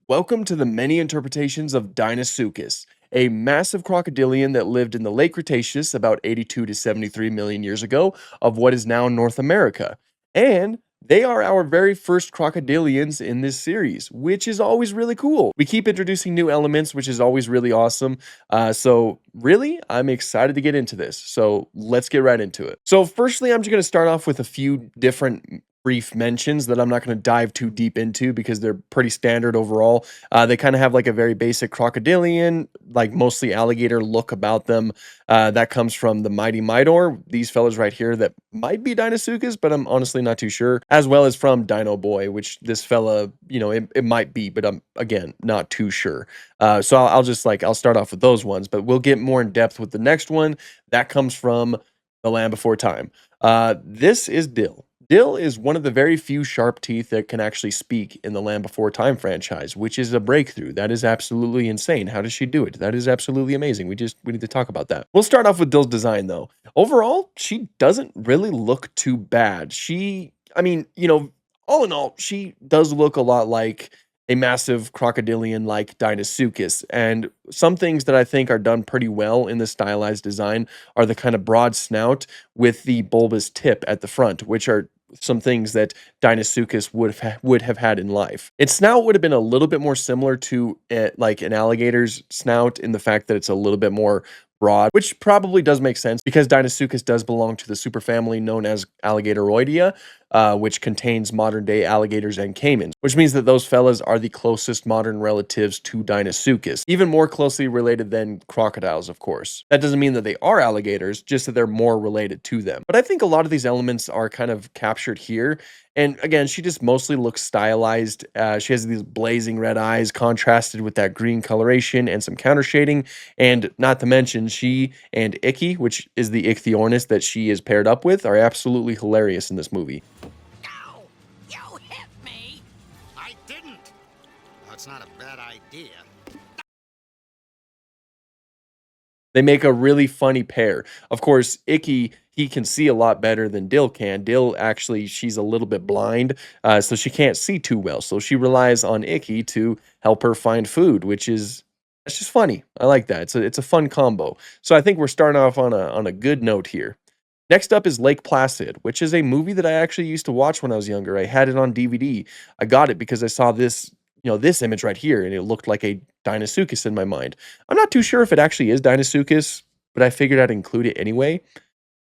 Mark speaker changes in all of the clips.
Speaker 1: Welcome to the many interpretations of Deinosuchus, a massive crocodilian that lived in the late Cretaceous about 82 to 73 million years ago of what is now North America. And they are our very first crocodilians in this series, which is always really cool. We keep introducing new elements, which is always really awesome. Really, I'm excited to get into this. So let's get right into it. So, firstly, I'm just going to start off with a few different brief mentions that I'm not going to dive too deep into because they're pretty standard overall. They kind of have like a very basic crocodilian, like mostly alligator look about them. That comes from the Mighty Midor, these fellas right here that might be Deinosuchus, but I'm honestly not too sure, as well as from Dino Boy, which this fella, it might be, but I'm again not too sure. I'll start off with those ones, but we'll get more in depth with the next one. That comes from The Land Before Time. This is Dill. Dill is one of the very few sharp teeth that can actually speak in the Land Before Time franchise, which is a breakthrough. That is absolutely insane. How does she do it? That is absolutely amazing. We need to talk about that. We'll start off with Dill's design though. Overall, she doesn't really look too bad. All in all, she does look a lot like a massive crocodilian like Deinosuchus. And some things that I think are done pretty well in the stylized design are the kind of broad snout with the bulbous tip at the front, which are some things that Deinosuchus would have had in life. Its snout would have been a little bit more similar to like an alligator's snout in the fact that it's a little bit more broad, which probably does make sense because Deinosuchus does belong to the superfamily known as Alligatoroidea, which contains modern day alligators and caimans, which means that those fellas are the closest modern relatives to Deinosuchus, even more closely related than crocodiles, of course. That doesn't mean that they are alligators, just that they're more related to them. But I think a lot of these elements are kind of captured here. And again, she just mostly looks stylized. She has these blazing red eyes contrasted with that green coloration and some counter shading. And not to mention, she and Icky, which is the Ichthyornis that she is paired up with, are absolutely hilarious in this movie.
Speaker 2: Ow! You hit me!
Speaker 3: I didn't. That's not a bad idea.
Speaker 1: They make a really funny pair. Of course, Icky, he can see a lot better than Dill can. Dill actually, she's a little bit blind, so she can't see too well. So she relies on Icky to help her find food, which is it's just funny. I like that. It's a fun combo. So I think we're starting off on a good note here. Next up is Lake Placid, which is a movie that I actually used to watch when I was younger. I had it on DVD. I got it because I saw this image right here, and it looked like a Deinosuchus in my mind. I'm not too sure if it actually is Deinosuchus, but I figured I'd include it anyway.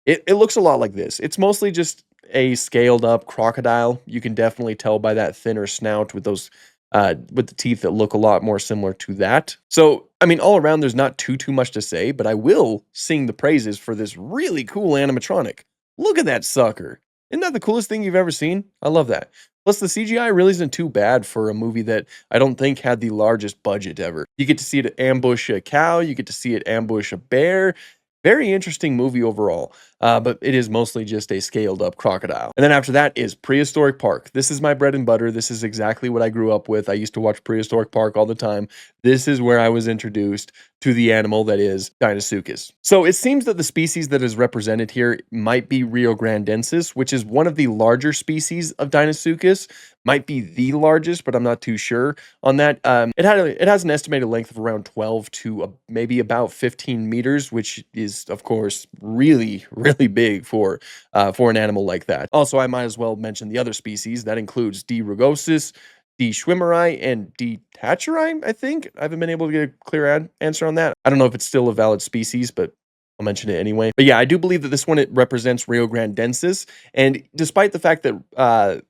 Speaker 1: It looks a lot like this. It's mostly just a scaled up crocodile. You can definitely tell by that thinner snout with those with the teeth that look a lot more similar to that. So, I mean, all around there's not too much to say, but I will sing the praises for this really cool animatronic. Look at that sucker. Isn't that the coolest thing you've ever seen? I love that. Plus, the CGI really isn't too bad for a movie that I don't think had the largest budget ever. You get to see it ambush a cow, you get to see it ambush a bear. Very interesting movie overall, but it is mostly just a scaled up crocodile. And then after that is Prehistoric Park. This is my bread and butter. This is exactly what I grew up with. I used to watch Prehistoric Park all the time. This is where I was introduced to the animal that is Deinosuchus. So it seems that the species that is represented here might be Riograndensis, which is one of the larger species of Deinosuchus. Might be the largest, but I'm not too sure on that. It has an estimated length of around 12 to maybe about 15 meters, which is of course really big for an animal like that. Also, I might as well mention the other species that includes D. rugosus, D. schwimmeri, and D. thatcheri. I think I haven't been able to get a clear answer on that. I don't know if it's still a valid species, but I'll mention it anyway. But yeah, I do believe that this one it represents Riograndensis, and despite the fact that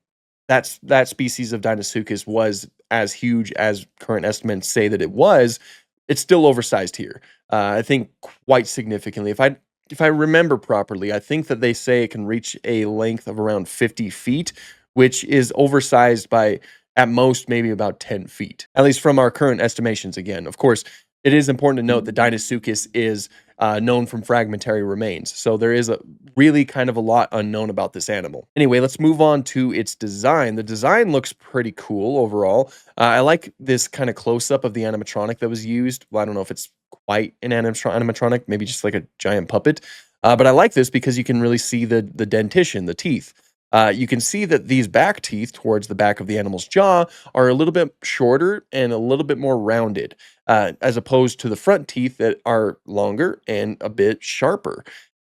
Speaker 1: that species of Deinosuchus was as huge as current estimates say that it was, it's still oversized here. I think quite significantly. If I remember properly, I think that they say it can reach a length of around 50 feet, which is oversized by at most maybe about 10 feet, at least from our current estimations. Again, of course, it is important to note that Deinosuchus is known from fragmentary remains. So there is a really kind of a lot unknown about this animal. Anyway, let's move on to its design. The design looks pretty cool overall. I like this kind of close-up of the animatronic that was used. Well, I don't know if it's quite an animatronic, maybe just like a giant puppet. But I like this because you can really see the dentition, the teeth. You can see that these back teeth towards the back of the animal's jaw are a little bit shorter and a little bit more rounded, as opposed to the front teeth that are longer and a bit sharper,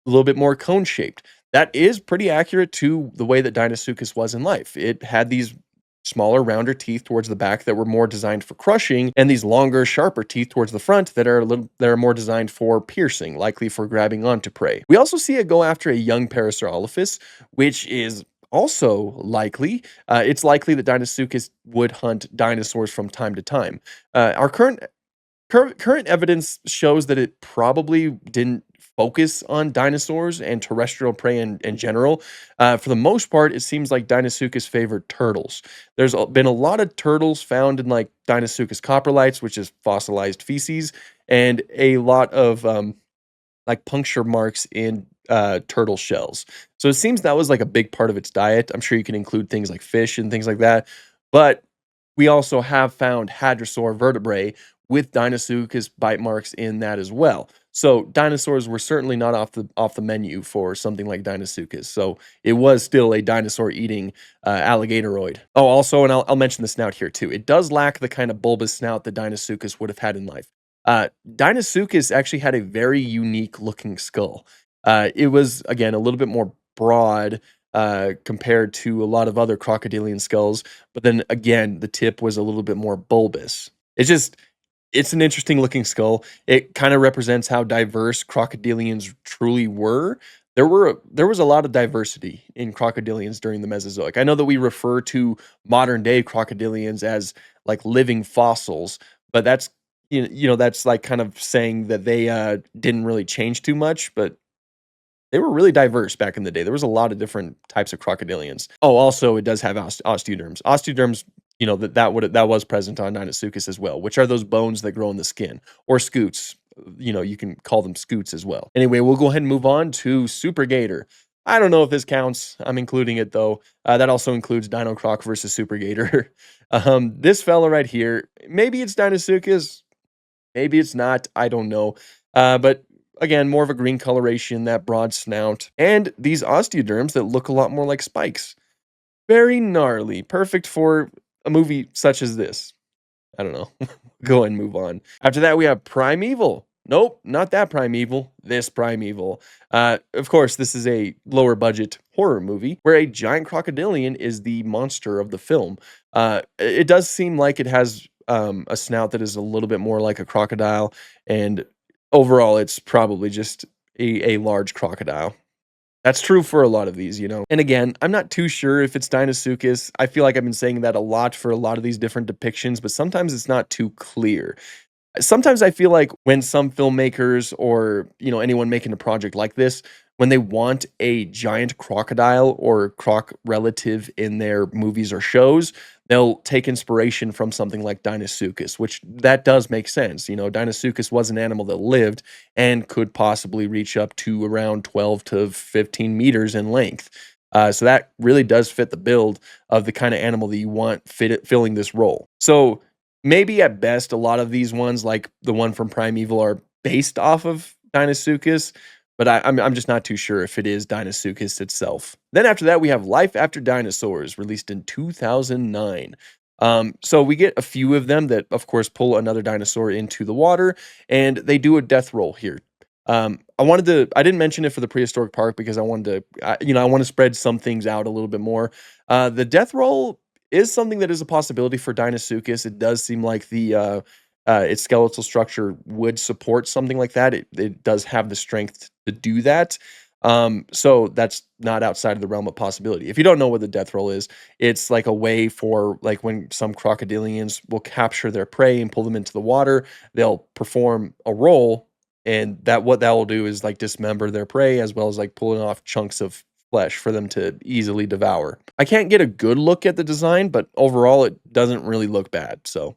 Speaker 1: a little bit more cone shaped. That is pretty accurate to the way that Deinosuchus was in life. It had these smaller, rounder teeth towards the back that were more designed for crushing, and these longer, sharper teeth towards the front that are more designed for piercing, likely for grabbing onto prey. We also see it go after a young Parasaurolophus, which is also likely. It's likely that Deinosuchus would hunt dinosaurs from time to time. Our current evidence shows that it probably didn't focus on dinosaurs and terrestrial prey in general. For the most part, it seems like Deinosuchus favored turtles. There's been a lot of turtles found in like Deinosuchus coprolites, which is fossilized feces, and a lot of like puncture marks in turtle shells. So it seems that was like a big part of its diet. I'm sure you can include things like fish and things like that. But we also have found hadrosaur vertebrae with Deinosuchus bite marks in that as well. So dinosaurs were certainly not off the menu for something like Deinosuchus. So it was still a dinosaur eating alligatoroid. Oh, also, and I'll mention the snout here too. It does lack the kind of bulbous snout that Deinosuchus would have had in life. Deinosuchus actually had a very unique looking skull. It was, again, a little bit more broad compared to a lot of other crocodilian skulls, but then again, the tip was a little bit more bulbous. It's an interesting looking skull. It kind of represents how diverse crocodilians truly were. There was a lot of diversity in crocodilians during the Mesozoic. I know that we refer to modern day crocodilians as like living fossils, but that's that's like kind of saying that they didn't really change too much, but they were really diverse back in the day. There was a lot of different types of crocodilians. Oh, also, it does have osteoderms. Osteoderms, that was present on Deinosuchus as well, which are those bones that grow in the skin, or scutes. You can call them scutes as well. Anyway, we'll go ahead and move on to Super Gator. I don't know if this counts. I'm including it though. That also includes Dino Croc versus Super Gator. This fella right here, maybe it's Deinosuchus, maybe it's not. I don't know. But again, more of a green coloration, that broad snout, and these osteoderms that look a lot more like spikes. Very gnarly. Perfect for a movie such as this. I don't know. Go and move on. After that, we have Primeval. Nope, not that Primeval. This Primeval. Of course, this is a lower budget horror movie where a giant crocodilian is the monster of the film. It does seem like it has a snout that is a little bit more like a crocodile, and overall, it's probably just a large crocodile. That's true for a lot of these. And again, I'm not too sure if it's Deinosuchus. I feel like I've been saying that a lot for a lot of these different depictions, but sometimes it's not too clear. Sometimes I feel like when some filmmakers or, anyone making a project like this, when they want a giant crocodile or croc relative in their movies or shows, they'll take inspiration from something like Deinosuchus, which that does make sense. Deinosuchus was an animal that lived and could possibly reach up to around 12 to 15 meters in length. So that really does fit the build of the kind of animal that you want filling this role. So maybe at best, a lot of these ones, like the one from Primeval, are based off of Deinosuchus, but I'm just not too sure if it is Deinosuchus itself. Then after that, we have Life After Dinosaurs, released in 2009. So we get a few of them that, of course, pull another dinosaur into the water, and they do a death roll here. I didn't mention it for the prehistoric park because I wanted to, I want to spread some things out a little bit more. The death roll is something that is a possibility for Deinosuchus. It does seem like its skeletal structure would support something like that. It does have the strength to do that. So that's not outside of the realm of possibility. If you don't know what the death roll is, it's like a way for like when some crocodilians will capture their prey and pull them into the water, they'll perform a roll, and what that will do is like dismember their prey as well as like pulling off chunks of flesh for them to easily devour. I can't get a good look at the design, but overall it doesn't really look bad. So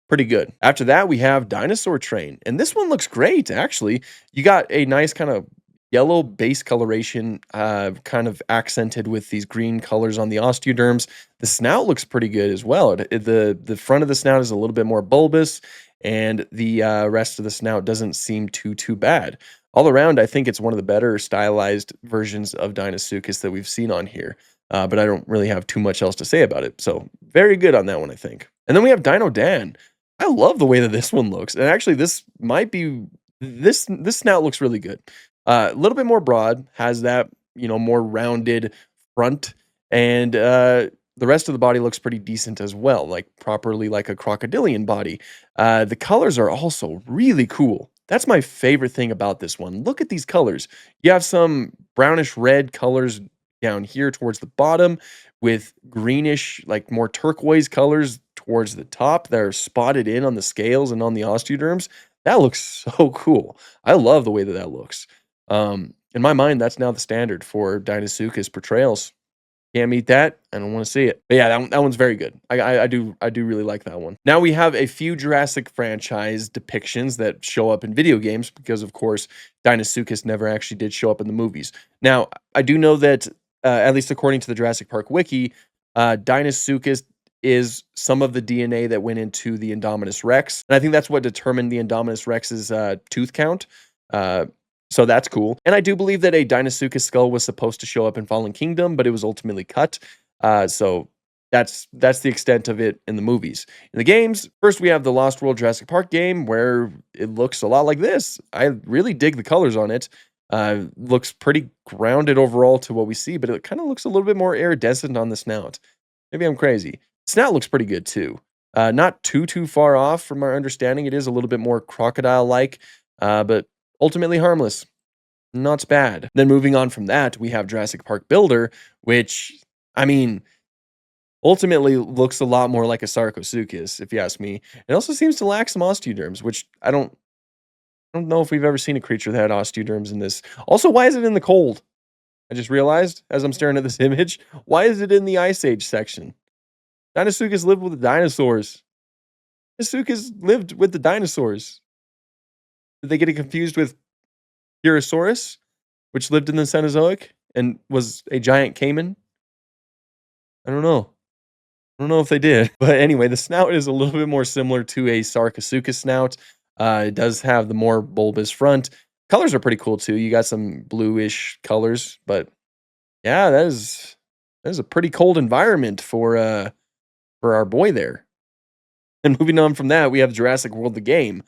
Speaker 1: pretty good. After that, we have Dinosaur Train, and this one looks great, actually. You got a nice kind of yellow base coloration, kind of accented with these green colors on the osteoderms. The snout looks pretty good as well. The front of the snout is a little bit more bulbous, and the rest of the snout doesn't seem too bad. All around, I think it's one of the better stylized versions of Deinosuchus that we've seen on here. but I don't really have too much else to say about it. So very good on that one, I think. And then we have Dino Dan. I love the way that this one looks, and actually, this might be this snout looks really good. A little bit more broad, has that more rounded front, and the rest of the body looks pretty decent as well, like properly like a crocodilian body. The colors are also really cool. That's my favorite thing about this one. Look at these colors. You have some brownish red colors down here towards the bottom with greenish, like more turquoise colors towards the top that are spotted in on the scales and on the osteoderms. That looks so cool. I love the way that that looks. In my mind, that's now the standard for Deinosuchus portrayals. Can't meet that. I don't want to see it. But yeah, that one's very good. I do really like that one. Now we have a few Jurassic franchise depictions that show up in video games because, of course, Deinosuchus never actually did show up in the movies. Now I do know that, at least according to the Jurassic Park wiki, Deinosuchus is some of the DNA that went into the Indominus Rex, and I think that's what determined the Indominus Rex's tooth count. Uh, so that's cool. And I do believe that a Deinosuchus skull was supposed to show up in Fallen Kingdom, but it was ultimately cut. So that's the extent of it in the movies. In the games, first we have the Lost World Jurassic Park game where it looks a lot like this. I really dig the colors on it. Looks pretty grounded overall to what we see, but it kind of looks a little bit more iridescent on the snout. Maybe I'm crazy. Snout looks pretty good too. Not too far off from our understanding. It is a little bit more crocodile-like, but ultimately harmless. Not bad. Then moving on from that, we have Jurassic Park Builder, which, I mean, ultimately looks a lot more like a Sarcosuchus, if you ask me. It also seems to lack some osteoderms, which I don't know if we've ever seen a creature that had osteoderms in this. Also, why is it in the cold? I just realized as I'm staring at this image, why is it in the Ice Age section? Deinosuchus lived with the dinosaurs. Deinosuchus lived with the dinosaurs. Did they get it confused with Purosaurus, which lived in the Cenozoic and was a giant caiman? I don't know. I don't know if they did. But anyway, the snout is a little bit more similar to a Sarcosuchus snout. It does have the more bulbous front. Colors are pretty cool too. You got some bluish colors, but yeah, that is a pretty cold environment for our boy there. And moving on from that, we have Jurassic World the game.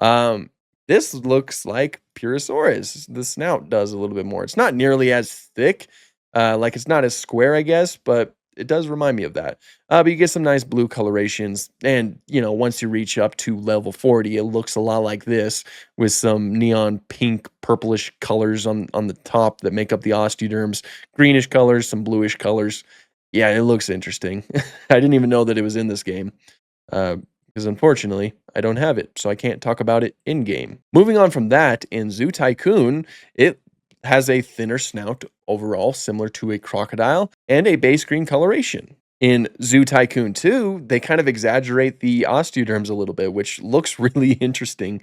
Speaker 1: Um, this looks like Purosaurus. The snout does a little bit more. It's not nearly as thick, like it's not as square, I guess, but it does remind me of that. But you get some nice blue colorations, and once you reach up to level 40, it looks a lot like this with some neon pink, purplish colors on the top that make up the osteoderms, greenish colors, some bluish colors. Yeah, it looks interesting. I didn't even know that it was in this game. Because unfortunately, I don't have it, so I can't talk about it in game. Moving on from that, in Zoo Tycoon, it has a thinner snout overall, similar to a crocodile, and a base green coloration. In Zoo Tycoon 2, they kind of exaggerate the osteoderms a little bit, which looks really interesting.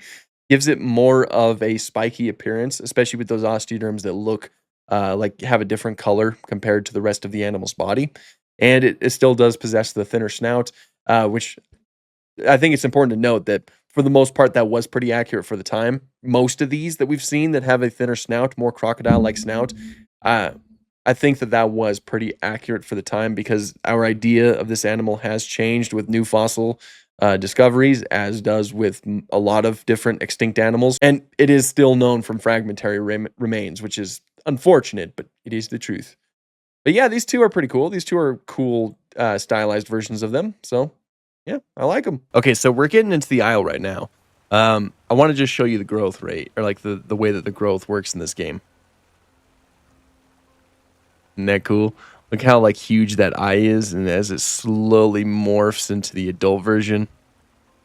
Speaker 1: Gives it more of a spiky appearance, especially with those osteoderms that look like have a different color compared to the rest of the animal's body. And it still does possess the thinner snout, which I think it's important to note that for the most part, that was pretty accurate for the time. Most of these that we've seen that have a thinner snout, more crocodile-like snout, I think that was pretty accurate for the time because our idea of this animal has changed with new fossil discoveries, as does with a lot of different extinct animals. And it is still known from fragmentary remains, which is unfortunate, but it is the truth. But yeah, these two are pretty cool. These two are cool stylized versions of them. So yeah, I like them. Okay, so we're getting into the aisle right now. I want to just show you the growth rate, or like the way that the growth works in this game. Isn't that cool? Look how like huge that eye is, and as it slowly morphs into the adult version.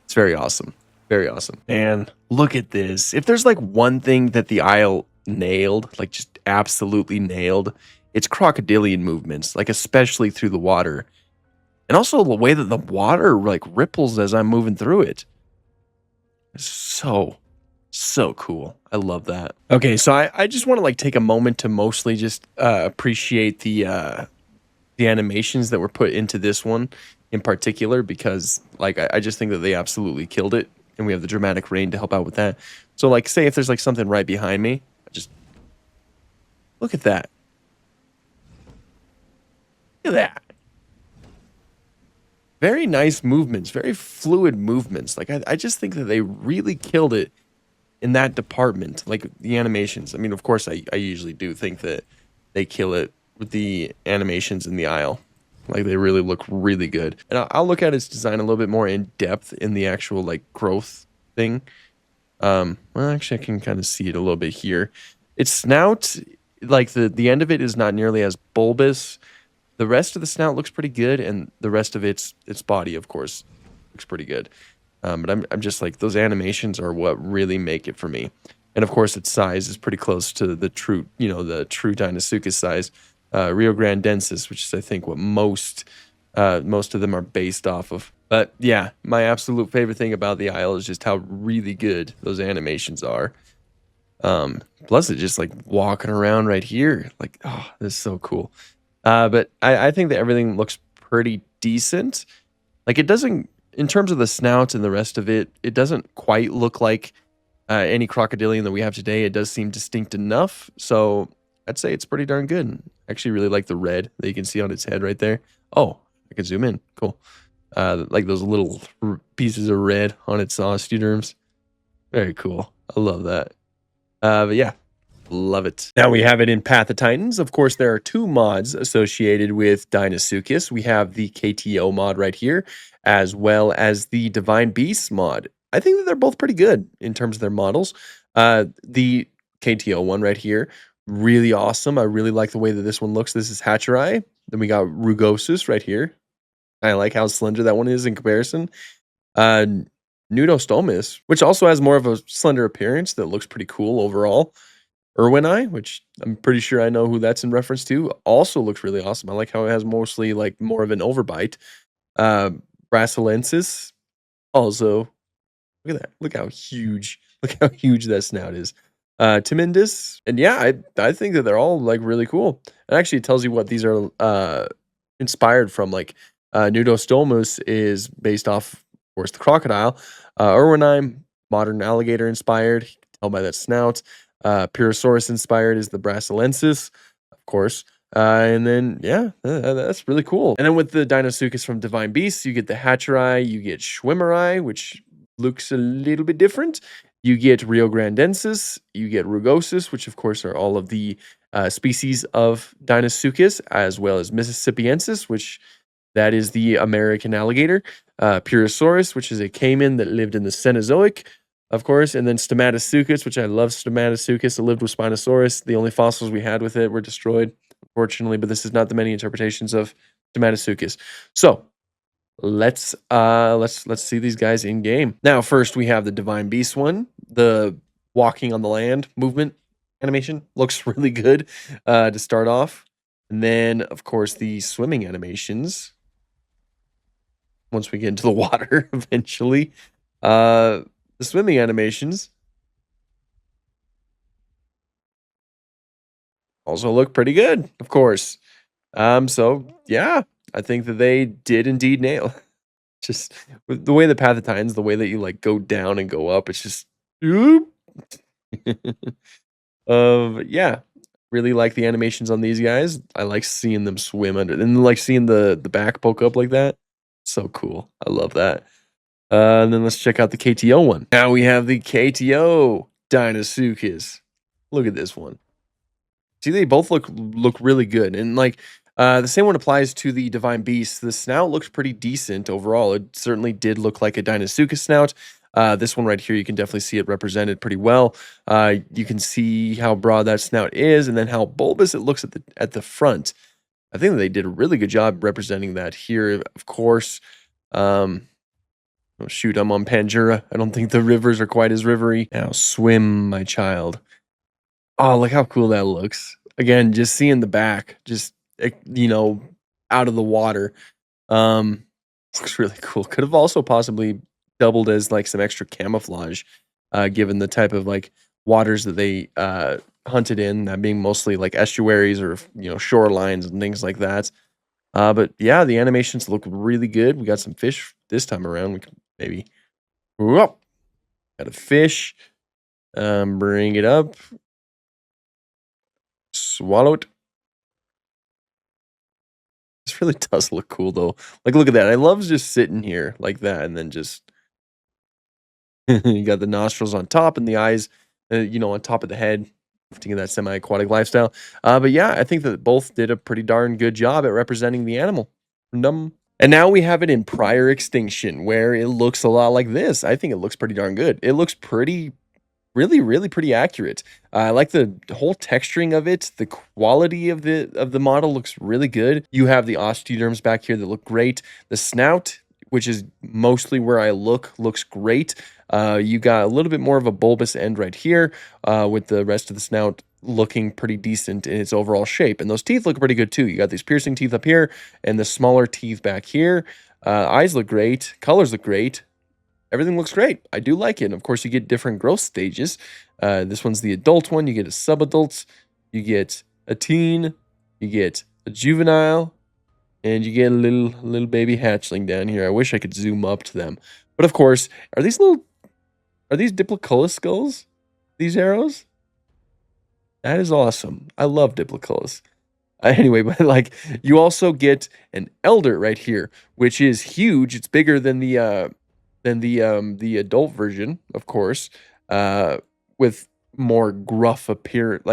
Speaker 1: It's very awesome. Very awesome. And look at this. If there's like one thing that the aisle nailed, like just absolutely nailed, it's crocodilian movements, like especially through the water. And also the way that the water like ripples as I'm moving through it. It's so cool. I love that. Okay, so I just want to like take a moment to mostly just appreciate the animations that were put into this one in particular because like I just think that they absolutely killed it, and we have the dramatic rain to help out with that. So like say if there's like something right behind me, just look at that. Look at that. Very nice movements, very fluid movements. Like I just think that they really killed it in that department, like the animations. I mean, of course, I usually do think that they kill it with the animations in the aisle. Like they really look really good. And I'll look at its design a little bit more in depth in the actual like growth thing. Well, actually, I can kind of see it a little bit here. Its snout, like the end of it is not nearly as bulbous. The rest of the snout looks pretty good, and the rest of its body, of course, looks pretty good. But I'm just like those animations are what really make it for me. And of course, its size is pretty close to the true, the true Deinosuchus size, Rio Grandensis, which is I think what most of them are based off of. But yeah, my absolute favorite thing about the Isle is just how really good those animations are. Plus, it's just like walking around right here, like oh, this is so cool. But I think that everything looks pretty decent. Like it doesn't, in terms of the snout and the rest of it, it doesn't quite look like any crocodilian that we have today. It does seem distinct enough, so I'd say it's pretty darn good. I actually really like the red that you can see on its head right there. Oh, I can zoom in. Cool. Like those little pieces of red on its osteoderms. Very cool. I love that. But yeah, love it. Now we have it in Path of Titans. Of course, there are two mods associated with Deinosuchus. We have the KTO mod right here, as well as the Divine Beasts mod. I think that they're both pretty good in terms of their models. The KTO one right here, really awesome. I really like the way that this one looks. This is Hatcherai. Then we got Rugosus right here. I like how slender that one is in comparison. Uh, Nudostomus, which also has more of a slender appearance that looks pretty cool overall. Irwini, which I'm pretty sure I know who that's in reference to, also looks really awesome. I like how it has mostly like more of an overbite. Uh, Brasilensis, also look at that. Look how huge. Look how huge that snout is. Timindus, and yeah, I think that they're all like really cool. It actually tells you what these are inspired from. Like Nudostomus is based off, of course, the crocodile. Irwini, modern alligator inspired. You can tell by that snout. Purosaurus inspired is the Brasilensis, of course. And then, yeah, that's really cool. And then with the Deinosuchus from Divine Beasts, you get the Hatcherai, you get Schwimmerai, which looks a little bit different. You get Rio Grandensis, you get Rugosus, which of course are all of the species of Deinosuchus, as well as Mississippiensis, which that is the American alligator. Purosaurus, which is a caiman that lived in the Cenozoic, of course, and then Stomatosuchus, which I love Stomatosuchus. It lived with Spinosaurus. The only fossils we had with it were destroyed, unfortunately, but this is not the many interpretations of Stomatosuchus. So let's see these guys in game. Now, first we have the Divine Beast one. The walking on the land movement animation looks really good to start off. And then, of course, the swimming animations once we get into the water eventually. The swimming animations also look pretty good, of course. So yeah, I think that they did indeed nail. Just with the way the Path of Titans, the way that you like go down and go up, it's just oop. Yeah, really like the animations on these guys. I like seeing them swim under, and like seeing the back poke up like that. So cool. I love that. And then let's check out the KTO one. Now we have the KTO Deinosuchus. Look at this one. See, they both look really good, and like the same one applies to the Divine Beast. The snout looks pretty decent overall. It certainly did look like a Deinosuchus snout. This one right here, you can definitely see it represented pretty well. You can see how broad that snout is, and then how bulbous it looks at the front. I think that they did a really good job representing that here. Of course, oh shoot, I'm on Pandora. I don't think the rivers are quite as rivery. Now swim, my child. Oh, look how cool that looks. Again, just seeing the back, just out of the water. Um, looks really cool. Could have also possibly doubled as like some extra camouflage, given the type of like waters that they hunted in, that being mostly like estuaries or shorelines and things like that. But yeah, the animations look really good. We got some fish this time around. We can maybe whoop, got a fish. Bring it up. Swallow it. This really does look cool though. Like, look at that. I love just sitting here like that and then just you got the nostrils on top and the eyes, on top of the head, lifting that semi-aquatic lifestyle. But yeah, I think that both did a pretty darn good job at representing the animal. And now we have it in prior extinction, where it looks a lot like this. I think it looks pretty darn good. It looks pretty really, really pretty accurate. I like the whole texturing of it. The quality of the model looks really good. You have the osteoderms back here that look great. The snout, which is mostly where I look, looks great. You got a little bit more of a bulbous end right here, with the rest of the snout looking pretty decent in its overall shape. And those teeth look pretty good too. You got these piercing teeth up here and the smaller teeth back here. Eyes look great. Colors look great. Everything looks great. I do like it. And of course, you get different growth stages. This one's the adult one. You get a subadult, you get a teen, you get a juvenile, and you get a little baby hatchling down here. I wish I could zoom up to them. But of course, are these Diploculus skulls? These arrows? That is awesome. I love Diploculus. Anyway, but like you also get an elder right here, which is huge. It's bigger than the adult version, of course, with more gruff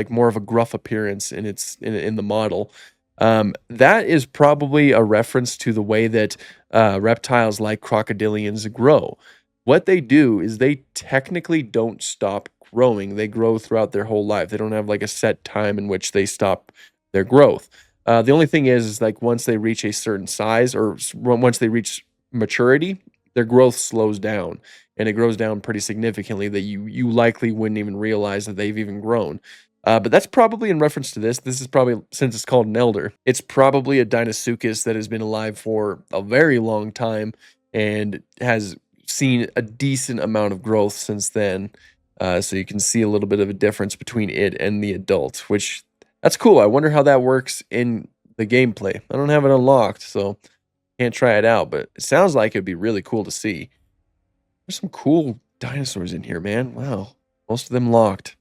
Speaker 1: more of a gruff appearance in the model. That is probably a reference to the way that reptiles like crocodilians grow. What they do is they technically don't stop growing. They grow throughout their whole life. They don't have like a set time in which they stop their growth. The only thing is like once they reach a certain size or once they reach maturity, their growth slows down and it grows down pretty significantly that you likely wouldn't even realize that they've even grown. But that's probably in reference to this. This is probably, since it's called an elder, it's probably a Deinosuchus that has been alive for a very long time and has seen a decent amount of growth since then. So you can see a little bit of a difference between it and the adult, which that's cool. I wonder how that works in the gameplay. I don't have it unlocked, so can't try it out, but it sounds like it'd be really cool to see. There's some cool dinosaurs in here, man. Wow. Most of them locked.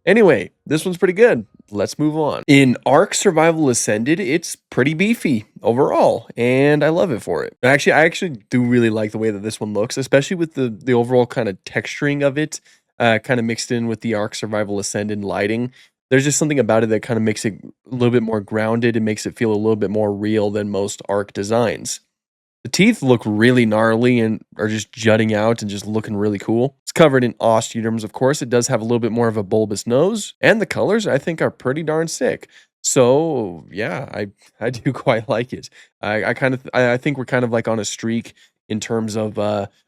Speaker 1: Anyway, this one's pretty good. Let's move on. In Ark Survival Ascended, it's pretty beefy overall, and I love it for it. I actually do really like the way that this one looks, especially with the overall kind of texturing of it, kind of mixed in with the Ark Survival Ascended lighting. There's just something about it that kind of makes it a little bit more grounded and makes it feel a little bit more real than most Ark designs. The teeth look really gnarly and are just jutting out and just looking really cool. It's covered in osteoderms, of course. It does have a little bit more of a bulbous nose, and the colors I think are pretty darn sick. So yeah, I do quite like it. I think we're kind of like on a streak in terms of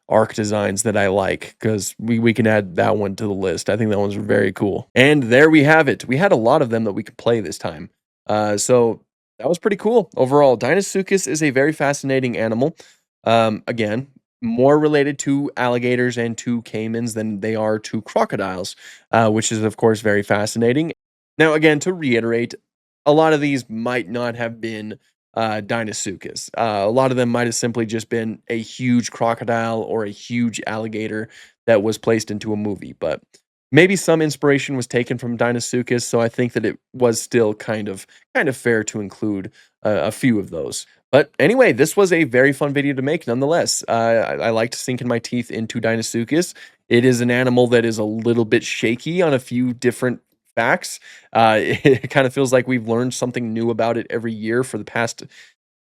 Speaker 1: Ark designs that I like, because we can add that one to the list. I think that one's very cool. And there we have it. We had a lot of them that we could play this time. So that was pretty cool. Overall, Deinosuchus is a very fascinating animal. Again, more related to alligators and to caimans than they are to crocodiles, which is, of course, very fascinating. Now, again, to reiterate, a lot of these might not have been Deinosuchus. A lot of them might have simply just been a huge crocodile or a huge alligator that was placed into a movie, but maybe some inspiration was taken from Deinosuchus, so I think that it was still kind of fair to include a few of those. But anyway, this was a very fun video to make nonetheless. I liked sinking my teeth into Deinosuchus. It is an animal that is a little bit shaky on a few different facts. It kind of feels like we've learned something new about it every year for the past,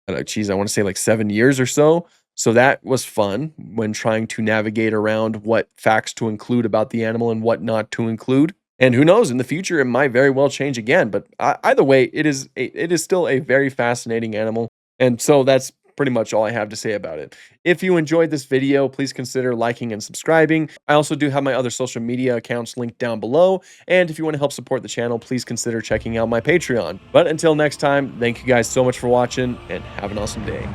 Speaker 1: I want to say like 7 years or so. So that was fun when trying to navigate around what facts to include about the animal and what not to include. And who knows, in the future, it might very well change again. But either way, it is still a very fascinating animal. And so that's pretty much all I have to say about it. If you enjoyed this video, please consider liking and subscribing. I also do have my other social media accounts linked down below. And if you want to help support the channel, please consider checking out my Patreon. But until next time, thank you guys so much for watching and have an awesome day.